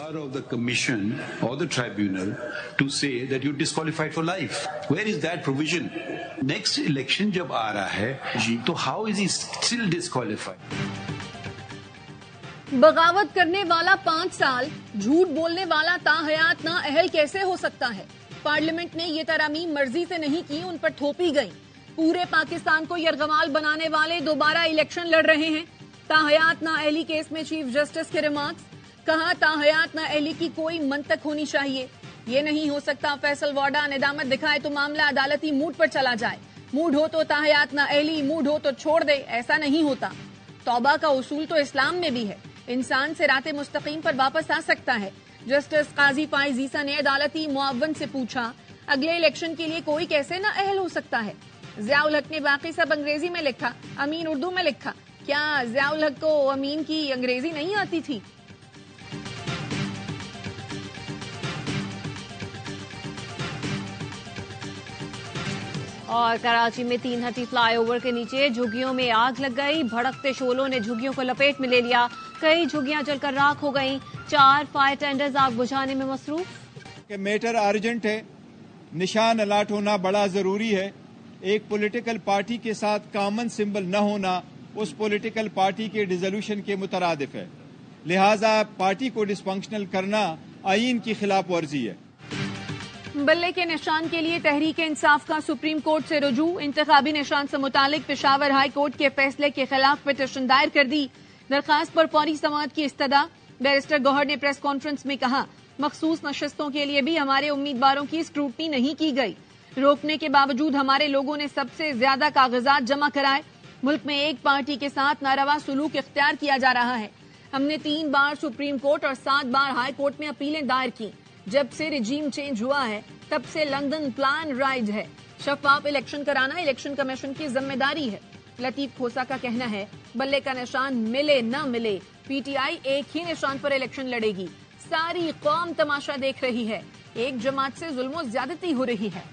power of the commission or the tribunal to say that you're disqualified for life. Where is that provision? Next election jab aa raha hai, to how is he still disqualified? बगावत करने वाला 5 साल, झूठ बोलने वाला ताहयात ना अहल कैसे हो सकता है? पार्लियामेंट ने ये तरामीम मर्जी से नहीं की, उन पर थोपी गई। पूरे पाकिस्तान को यरगमाल बनाने वाले दोबारा इलेक्शन लड़ रहे हैं। ताहयात ना अहली केस में चीफ जस्टिस के रिमार्क्स, कहा ताहयात ना अहली की कोई मंतक होनी चाहिए। ये नहीं हो सकता फैसल वाडा निदामत दिखाए तो मामला अदालती मूड पर चला जाए। मूड हो तो ताहयात ना अहली, मूड हो तो छोड़ दे, ऐसा नहीं होता। तौबा का उसूल तो इस्लाम में भी है। इंसान सिराते मुस्तकीम पर वापस आ सकता है। जस्टिस काजी फाइज ईसा ने अदालती मुआवन से पूछा, अगले इलेक्शन के लिए कोई कैसे ना अहल हो सकता है? ज़ियाउल हक ने बाकी सब अंग्रेजी में लिखा, अमीन उर्दू में लिखा। क्या ज़ियाउल हक को अमीन की अंग्रेजी नहीं आती थी? और कराची में 3 हटी फ्लाई ओवर के नीचे झुग्गियों में आग लग गई। भड़कते शोलों ने झुग्गियों को लपेट में ले लिया। कई झुग्गियां जलकर राख हो गईं। 4 फायर टेंडर्स आग बुझाने में मसरूफ। मैटर अर्जेंट है, निशान अलाट होना बड़ा जरूरी है। एक पॉलिटिकल पार्टी के साथ कॉमन सिंबल न होना उस पॉलिटिकल पार्टी के डिसोल्यूशन के मुतरादिफ है। लिहाजा पार्टी को डिसफंक्शनल करना आईन की खिलाफ वर्जी है। बल्ले के निशान के लिए तहरीक इंसाफ का सुप्रीम कोर्ट से रुजू। इंतखाबी निशान से मुतालिक पेशावर हाई कोर्ट के फैसले के खिलाफ पिटीशन दायर कर दी। दरखास्त पर फौरी समाअत की इस्तदा। बैरिस्टर गौहर ने प्रेस कॉन्फ्रेंस में कहा, मखसूस नशस्तों के लिए भी हमारे उम्मीदवारों की स्क्रूटनी नहीं की गई। रोकने के बावजूद हमारे लोगों ने सबसे ज्यादा कागजात जमा कराए। मुल्क में एक पार्टी के साथ नारवा सलूक इख्तियार किया जा रहा है। हमने 3 बार सुप्रीम कोर्ट और 7 बार हाई कोर्ट में अपीलें दायर की। जब से रिजीम चेंज हुआ है तब से लंदन प्लान राइज है। शफाफ इलेक्शन कराना इलेक्शन कमीशन की जिम्मेदारी है। लतीफ खोसा का कहना है, बल्ले का निशान मिले न मिले, पीटीआई एक ही निशान पर इलेक्शन लड़ेगी। सारी कौम तमाशा देख रही है। एक जमात से जुल्म ज्यादती हो रही है।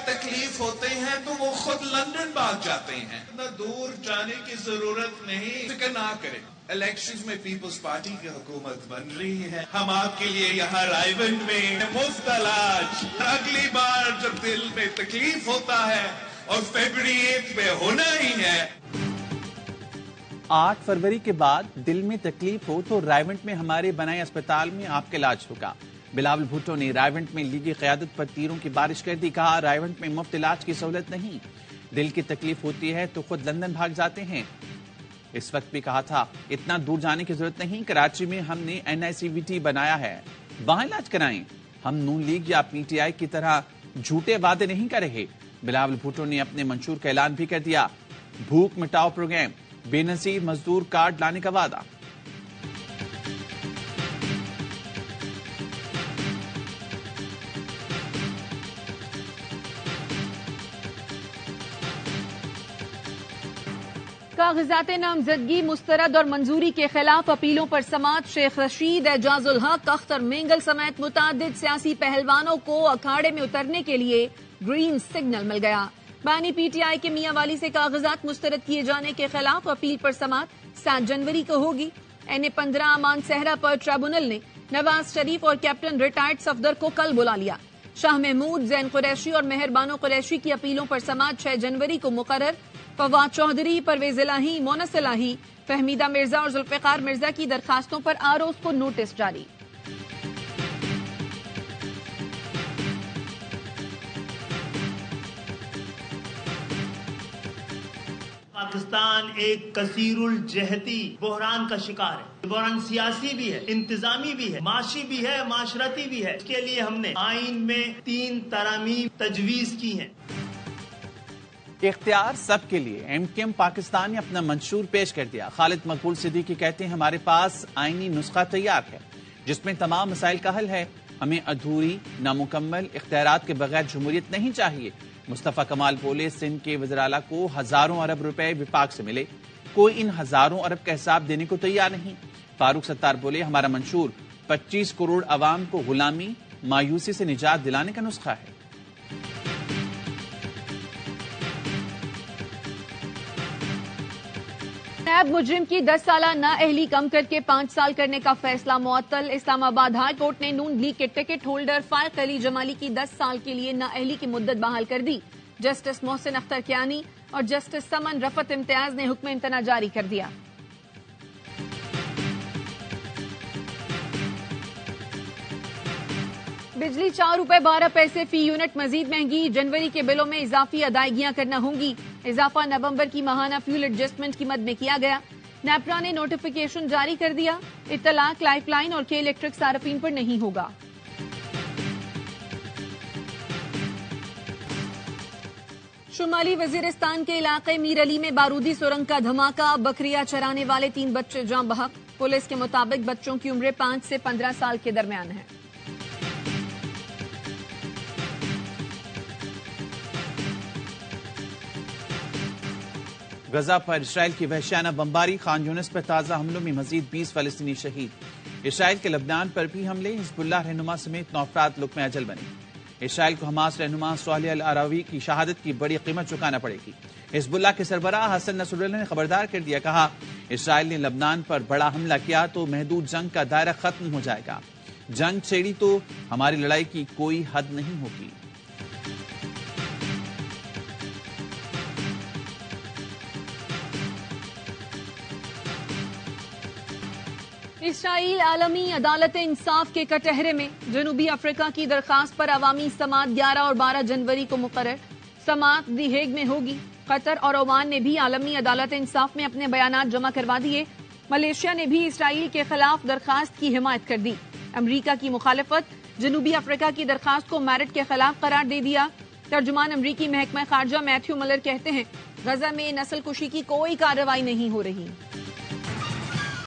तकलीफ होते हैं तो वो खुद लंदन भाग जाते हैं। इतना दूर जाने की जरूरत नहीं, फिक्र ना करें। इलेक्शंस में पीपल्स पार्टी की हुकूमत बन रही है। हम आपके लिए यहाँ रायवंड में मुफ्त इलाज। अगली बार जब दिल में तकलीफ होता है और फरवरी 1 में होना ही है। 8 फरवरी के बाद दिल में तकलीफ हो तो रायवंड में हमारे बनाए अस्पताल में आपका इलाज होगा। बिलावल भुट्टो ने रायवंड में लीगी क़यादत पर तीरों की बारिश कर दी। कहा, रायवंड में मुफ्त इलाज की सहूलत नहीं। दिल की तकलीफ होती है तो खुद लंदन भाग जाते हैं। इस वक्त भी कहा था, इतना दूर जाने की जरूरत नहीं। कराची में हमने NICVT बनाया है, वहां इलाज कराएं। हम नून लीग या PTI की तरह झूठे वादे नहीं कर रहे। बिलावल भुट्टो ने अपने मंशूर का ऐलान भी कर दिया। भूख मिटाओ प्रोग्राम, बेनजीर मजदूर कार्ड लाने का वादा। कागजात नामजदगी मुस्तरद और मंजूरी के खिलाफ अपीलों पर समाअत। शेख रशीद, एजाजुल हक, अख्तर मेंगल समेत मुतादिद सियासी पहलवानों को अखाड़े में उतरने के लिए ग्रीन सिग्नल मिल गया। बानी PTI के मियां वाली से कागजात मुस्तरद किए जाने के खिलाफ अपील पर समाअत 7 जनवरी को होगी। NA-15 अमान सहरा पर ट्रिब्यूनल ने नवाज शरीफ और कैप्टन रिटायर्ड सफदर को कल बुला लिया। शाह महमूद, जैन कुरैशी और मेहरबानो कुरैशी की अपीलों पर समाअत 6 जनवरी को मुकर्रर। फवाद चौधरी, परवेज इलाही, मोनस इलाही, फहमीदा मिर्जा और जुल्फिकार मिर्जा की दरखास्तों पर आरोज को नोटिस जारी। पाकिस्तान एक कसीरुल जहती बहरान का शिकार है। बहरान सियासी भी है, इंतजामी भी है, माशी भी है, माशरती भी है। इसके लिए हमने आइन में 3 तरामीम तजवीज की हैं। इख्तियार सबके लिए। MKM पाकिस्तान ने अपना मंशूर पेश कर दिया। खालिद मकबूल सिद्दीकी कहते हैं, हमारे पास आईनी नुस्खा तैयार है जिसमें तमाम मसाइल का हल है। हमें अधूरी, नामुकम्मल इख्तियारात के बगैर जमहूरियत नहीं चाहिए। मुस्तफा कमाल बोले, सिंध के वज़ीर-ए-आला को हजारों अरब रुपए विफाक से मिले, कोई इन हजारों अरब का हिसाब देने को तैयार नहीं। फारूक सत्तार बोले, हमारा मंशूर 25 करोड़ अवाम को गुलामी, مایوسی سے نجات دلانے کا نسخہ ہے۔ نیب مجرم کی 10 سالہ نااہلی کم کر کے 5 سال کرنے کا فیصلہ معطل۔ اسلام آباد ہائی کورٹ نے نون لیگ کے ٹکٹ ہولڈر فائق علی جمالی کی 10 سال کے لیے نااہلی کی مدت بحال کر دی۔ جسٹس محسن اختر کیانی اور جسٹس سمن رفعت امتیاز نے حکم امتناع جاری کر دیا۔ بجلی 4 روپے 12 پیسے فی یونٹ مزید مہنگی، جنوری کے بلوں میں اضافی ادائیگیاں کرنا ہوں گی۔ اضافہ نومبر کی ماہانہ فیول ایڈجسٹمنٹ کی مد میں کیا گیا۔ نیپرا نے نوٹیفیکیشن جاری کر دیا، اطلاق لائف لائن اور کے الیکٹرک صارفین پر نہیں ہوگا۔ شمالی وزیرستان کے علاقے میر علی میں بارودی سرنگ کا دھماکہ، بکریاں چرانے والے 3 بچے جاں بحق۔ پولیس کے مطابق بچوں کی عمریں 5 سے 15 سال کے درمیان ہیں۔ غزہ پر اسرائیل کی وحشیانہ بمباری، خان یونس پر تازہ حملوں میں مزید 20 فلسطینی شہید۔ اسرائیل کے لبنان پر بھی حملے، حزب اللہ رہنما سمیت 9 افراد لقمہ اجل بنے۔ اسرائیل کو حماس رہنما صالح العراوی کی شہادت کی بڑی قیمت چکانا پڑے گی۔ حزب اللہ کے سربراہ حسن نصر اللہ نے خبردار کر دیا، کہا اسرائیل نے لبنان پر بڑا حملہ کیا تو محدود جنگ کا دائرہ ختم ہو جائے گا، جنگ چھیڑی تو ہماری لڑائی کی کوئی حد نہیں ہوگی۔ اسرائیل عالمی عدالت انصاف کے کٹہرے میں، جنوبی افریقہ کی درخواست پر عوامی سماعت 11 اور 12 جنوری کو مقرر۔ سماعت دی ہیگ میں ہوگی۔ قطر اور عمان نے بھی عالمی عدالت انصاف میں اپنے بیانات جمع کروا دیے۔ ملیشیا نے بھی اسرائیل کے خلاف درخواست کی حمایت کر دی۔ امریکہ کی مخالفت، جنوبی افریقہ کی درخواست کو میرٹ کے خلاف قرار دے دیا۔ ترجمان امریکی محکمہ خارجہ میتھیو ملر کہتے ہیں، غزہ میں نسل کشی کی کوئی کارروائی نہیں ہو رہی۔